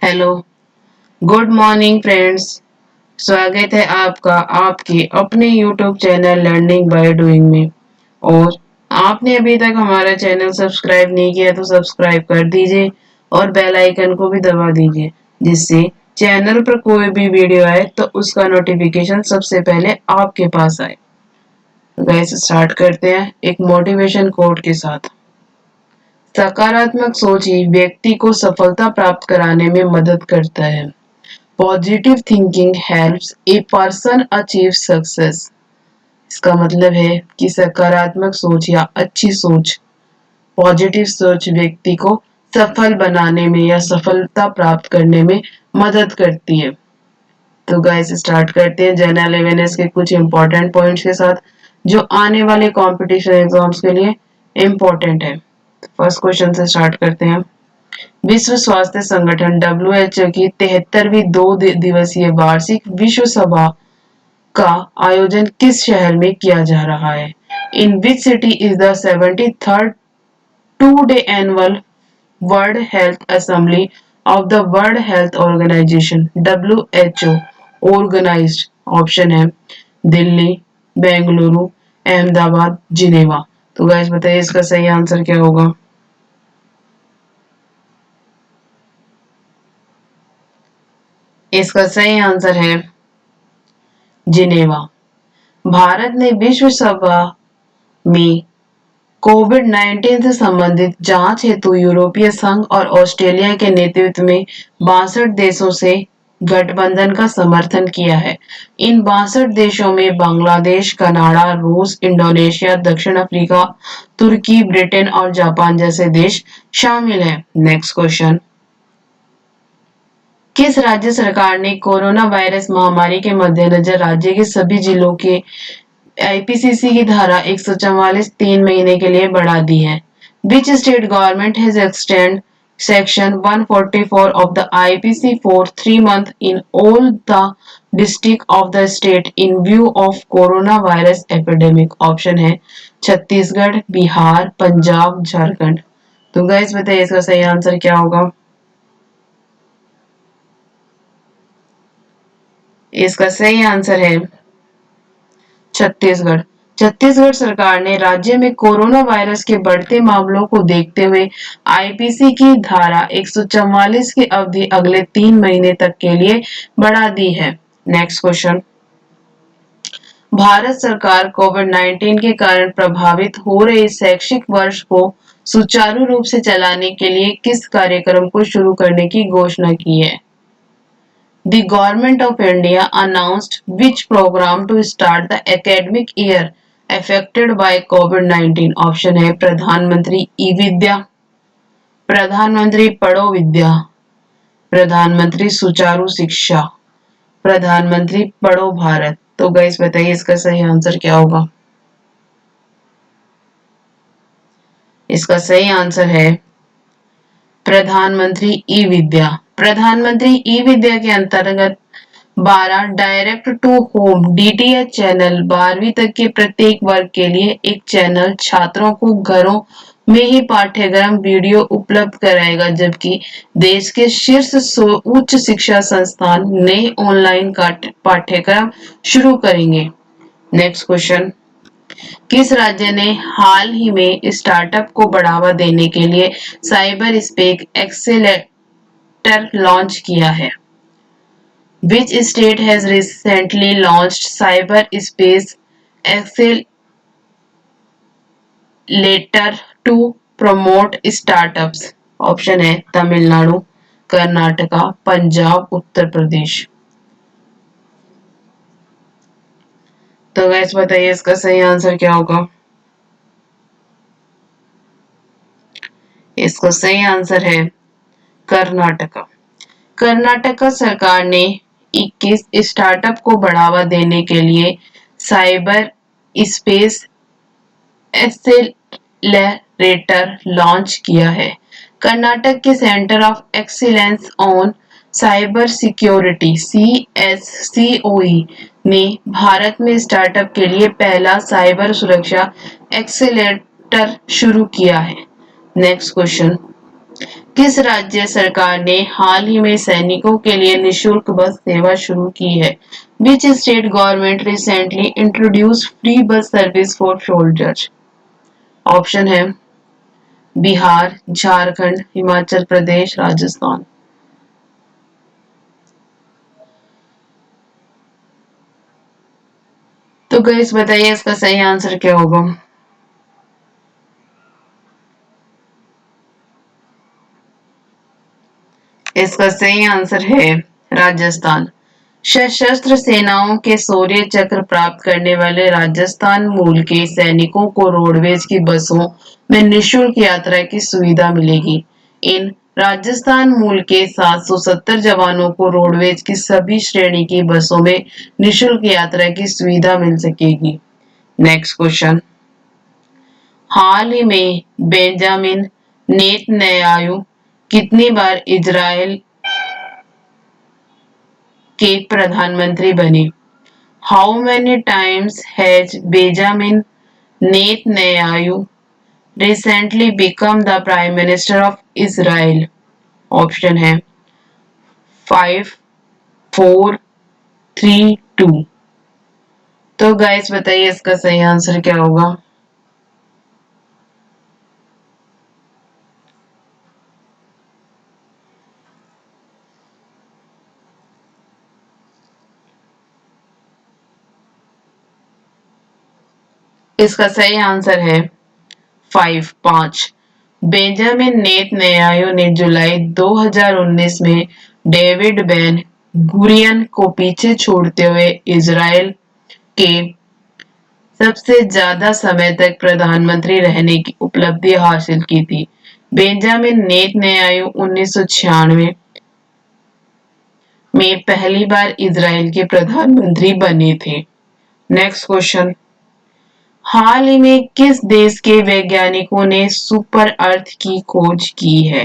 Hello, good morning friends. स्वागत है आपका आपके अपने YouTube channel learning by doing में। और आपने अभी तक हमारा चैनल सब्सक्राइब नहीं किया तो सब्सक्राइब कर दीजिए और बेल आइकन को भी दबा दीजिए, जिससे चैनल पर कोई भी वीडियो आए तो उसका नोटिफिकेशन सबसे पहले आपके पास आए। तो गाइस स्टार्ट करते हैं एक मोटिवेशन कोट के साथ। सकारात्मक सोच ही व्यक्ति को सफलता प्राप्त कराने में मदद करता है। Positive thinking helps a person achieve success. इसका मतलब है कि सकारात्मक सोच या अच्छी सोच, पॉजिटिव सोच व्यक्ति को सफल बनाने में या सफलता प्राप्त करने में मदद करती है। तो गाइस स्टार्ट करते हैं जनरल अवेयरनेस के कुछ इंपॉर्टेंट पॉइंट्स के साथ, जो आने वाले कंपटीशन एग्जाम्स के लिए इम्पोर्टेंट है। फर्स्ट क्वेश्चन से स्टार्ट करते हैं। विश्व स्वास्थ्य संगठन WHO की 73वीं 2 दिवसीय वार्षिक विश्व सभा का आयोजन किस शहर में किया जा रहा है? In which city is the 73rd 2-day annual world health assembly of the world health organisation WHO organised? Option है दिल्ली, बेंगलुरु, अहमदाबाद, जिनेवा। तो गाइस बताइए इसका सही आंसर क्या होगा? इसका सही आंसर है जिनेवा। भारत ने विश्व सभा में कोविड-19 से संबंधित जांच हेतु यूरोपीय संघ और ऑस्ट्रेलिया के नेतृत्व में 62 देशों से गठबंधन का समर्थन किया है। इन 62 देशों में बांग्लादेश, कनाडा, रूस, इंडोनेशिया, दक्षिण अफ्रीका, तुर्की, ब्रिटेन और जापान जैसे देश शामिल हैं। Next question. किस राज्य सरकार ने कोरोना वायरस महामारी के मद्देनजर राज्य के सभी जिलों के आईपीसीसी की धारा 144 3 महीने के लिए बढ़ा दी है? Which state government has extended section 144 of the IPC for 3 months in all the districts of the state in view of coronavirus epidemic? Option है छत्तीसगढ़, बिहार, पंजाब, झारखंड। तो गाइस बताइए इसका सही आंसर क्या होगा? इसका सही आंसर है छत्तीसगढ़। छत्तीसगढ़ सरकार ने राज्य में कोरोना वायरस के बढ़ते मामलों को देखते हुए आईपीसी की धारा 144 की अवधि अगले 3 महीने तक के लिए बढ़ा दी है। Next question. भारत सरकार कोविड-19 के कारण प्रभावित हो रहे शैक्षिक वर्ष को सुचारू रूप से चलाने के लिए किस कार्यक्रम को शुरू करने की घोषणा की है? The Government of India announced which program to start the academic year affected by COVID-19? Option है प्रधानमंत्री ई विद्या, प्रधानमंत्री पढ़ो विद्या, प्रधानमंत्री सुचारू शिक्षा, प्रधानमंत्री पढ़ो भारत। तो गाइस बताइए इसका सही आंसर क्या होगा? इसका सही आंसर है प्रधानमंत्री ई विद्या। प्रधानमंत्री ई विद्या के अंतर्गत 12 direct to home DTH channel 12वीं तक के प्रत्येक वर्ग के लिए एक चैनल छात्रों को घरों में ही पाठ्यक्रम वीडियो उपलब्ध कराएगा, जबकि देश के शीर्ष उच्च शिक्षा संस्थान नए ऑनलाइन पाठ्यक्रम शुरू करेंगे। Next question. किस राज्य ने हाल ही में स्टार्टअप को बढ़ावा देने के लिए साइबर स्पेस एक्सेलेरेटर लॉन्च किया है? Which state has recently launched cyberspace accelerator to promote startups? Option है तमिलनाडु, कर्नाटका, पंजाब, उत्तर प्रदेश। तो गैस बताइए इसका सही आंसर क्या होगा? इसका सही आंसर है कर्नाटका। कर्नाटका सरकार ने 21 स्टार्टअप को बढ़ावा देने के लिए साइबर स्पेस एक्सेलरेटर लॉन्च किया है। कर्नाटक के centre of excellence on cyber security CSCOE ने भारत में स्टार्टअप के लिए पहला साइबर सुरक्षा एक्सेलरेटर शुरू किया है। Next question. किस राज्य सरकार ने हाल ही में सैनिकों के लिए निःशुल्क बस सेवा शुरू की है? Which state government recently introduced free bus service for soldiers? Option है बिहार, झारखंड, हिमाचल प्रदेश, राजस्थान। तो गाइस बताइए इसका सही आंसर क्या होगा? इसका सही आंसर है राजस्थान। सशस्त्र सेनाओं के शौर्य चक्र प्राप्त करने वाले राजस्थान मूल के सैनिकों को रोडवेज की बसों में निःशुल्क यात्रा की सुविधा मिलेगी। इन राजस्थान मूल के 770 जवानों को रोडवेज की सभी श्रेणी की बसों में निःशुल्क यात्रा की सुविधा मिल सकेगी। Next question. हाल ही में बेंजामिन नेतन्याहू कितनी बार इजराइल के प्रधानमंत्री बने? How many times has Benjamin Netanyahu recently become the prime minister of Israel? Option है 5, 4, 3, 2। तो गाइस बताइए इसका सही आंसर क्या होगा? इसका सही आंसर है 5। बेंजामिन नेतन्याहू ने जुलाई 2019 में डेविड बेन गुरियन को पीछे छोड़ते हुए इजराइल के सबसे ज्यादा समय तक प्रधानमंत्री रहने की उपलब्धि हासिल की थी। बेंजामिन नेतन्याहू 1996 में पहली बार इजराइल के प्रधानमंत्री बने थे। Next question. हाल ही में किस देश के वैज्ञानिकों ने सुपर अर्थ की खोज की है?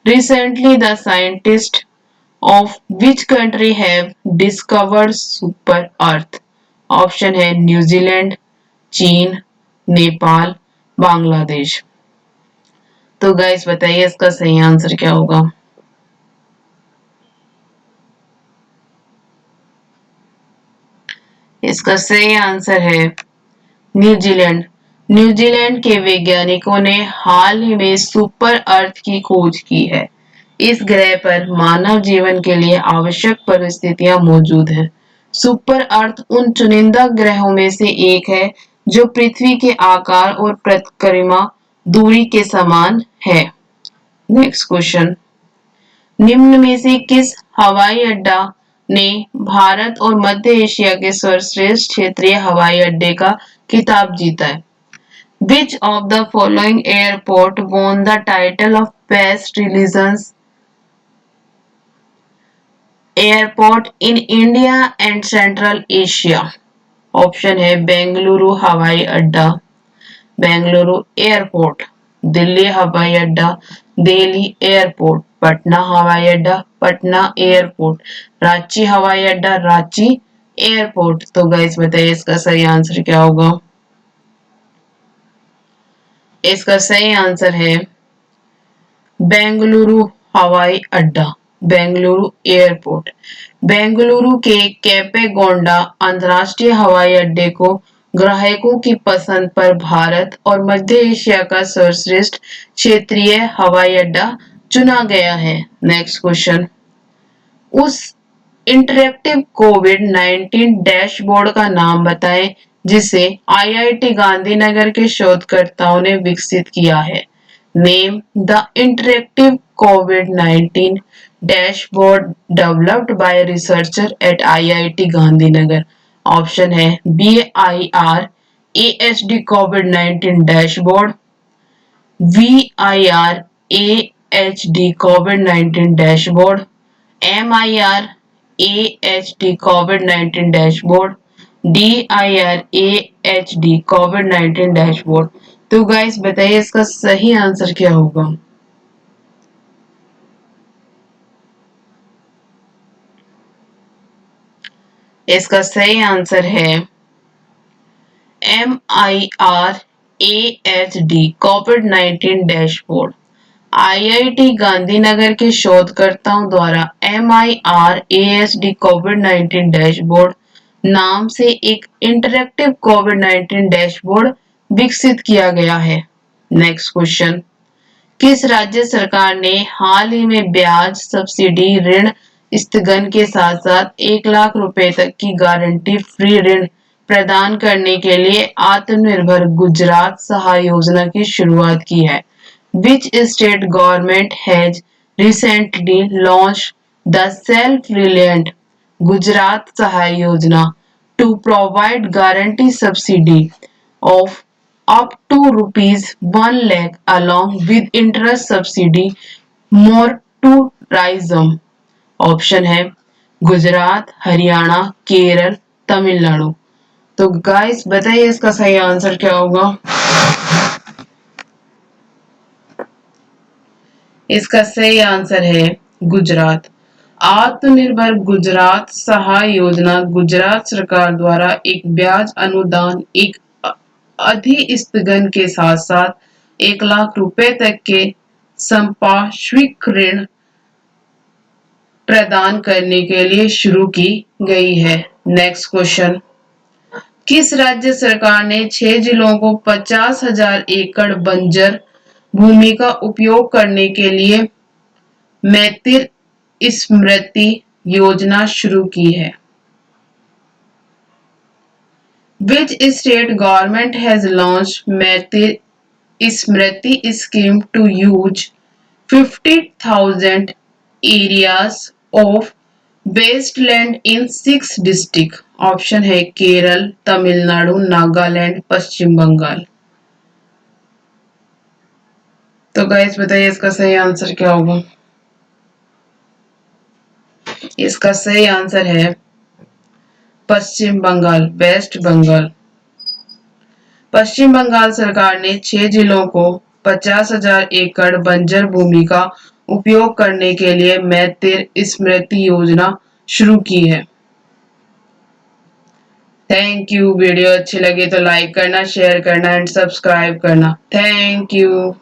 Recently the scientists of which country have discovered super earth? Option है न्यूजीलैंड, चीन, नेपाल, बांग्लादेश। तो गाइस बताइए इसका सही आंसर क्या होगा? इसका सही आंसर है न्यूजीलैंड। न्यूजीलैंड के वैज्ञानिकों ने हाल ही में सुपर अर्थ की खोज की है। इस ग्रह पर मानव जीवन के लिए आवश्यक परिस्थितियां मौजूद हैं। सुपर अर्थ उन चुनिंदा ग्रहों में से एक है जो पृथ्वी के आकार और परिक्रमा दूरी के समान है। Next question. निम्न में से किस हवाई अड्डा ने भारत और मध्य एशिया के सर्वश्रेष्ठ क्षेत्रीय हवाई अड्डे का खिताब जीता है? Which of the following airport won the title of best religions airport in India and Central Asia? Option है बेंगलुरु हवाई अड्डा, बेंगलुरु एयरपोर्ट, दिल्ली हवाई अड्डा, दिल्ली एयरपोर्ट, पटना हवाई अड्डा, पटना एयरपोर्ट, रांची हवाई अड्डा, रांची एयरपोर्ट। तो गाइस बताइए इसका सही आंसर क्या होगा? इसका सही आंसर है बेंगलुरु हवाई अड्डा, बेंगलुरु एयरपोर्ट। बेंगलुरु के कैपेगोंडा अंतर्राष्ट्रीय हवाई अड्डे को ग्राहकों की पसंद पर भारत और मध्य एशिया का सर्वश्रेष्ठ क्षेत्रीय हवाई अड्डा चुना गया है। Next question. उस इंटरेक्टिव कोविड-19 डैशबोर्ड का नाम बताएं जिसे आईआईटी गांधीनगर के शोधकर्ताओं ने विकसित किया है। Name the interactive covid dashboard developed by researcher eight IIT Gandhinagar. Option है BIR AHD कोविड-19 डैशबोर्ड, VIR AHD कोविड-19 डैशबोर्ड, MIR AHD कोविड-19 डैशबोर्ड, DIR AHD कोविड-19 डैशबोर्ड। तो गाइस बताइए इसका सही आंसर क्या होगा? इसका सही आंसर है MIR AHD कोविड-19 डैशबोर्ड। आईआईटी गांधीनगर के शोधकर्ताओं द्वारा MIRASD कोविड-19 डैशबोर्ड नाम से एक इंटरैक्टिव कोविड-19 डैशबोर्ड विकसित किया गया है। नेक्स्ट क्वेश्चन, किस राज्य सरकार ने हाल ही में ब्याज सब्सिडी ऋण स्थगन के साथ साथ 1 लाख रुपए तक की गारंटी फ्री ऋण प्रदान करने के लिए आत्मनिर्भर गुजरात सहाय योजना की शुरुआत की है? Which state government has recently launched the self-reliant Gujarat Sahay Yojana to provide guarantee subsidy of up to rupees 1 lakh along with interest subsidy more tourism? Option है गुजरात, हरियाणा, केरल, तमिलनाडु। तो गाइस बताइए इसका सही आंसर क्या होगा? इसका सही आंसर है गुजरात। आत्मनिर्भर गुजरात सहाय योजना गुजरात सरकार द्वारा एक ब्याज अनुदान, एक अधिस्थगन के साथ साथ 1 लाख रुपए तक के संपार्श्विक ऋण प्रदान करने के लिए शुरू की गई है। नेक्स्ट क्वेश्चन, किस राज्य सरकार ने 6 जिलों को 50,000 एकड़ बंजर भूमि का उपयोग करने के लिए मैतिर स्मृति योजना शुरू की है? Which state government has launched मैतिर Smriti scheme to use 50,000 areas of wasteland in 6 districts? Option है केरल, तमिलनाडु, नागालैंड, पश्चिम बंगाल। तो गाइस बताइए इसका सही आंसर क्या होगा? इसका सही आंसर है पश्चिम बंगाल, वेस्ट बंगाल। पश्चिम बंगाल सरकार ने 6 जिलों को 50,000 एकड़ बंजर भूमि का उपयोग करने के लिए मैतिर स्मृति योजना शुरू की है। Thank you. वीडियो अच्छी लगी तो लाइक करना, शेयर करना एंड सब्सक्राइब करना। Thank you.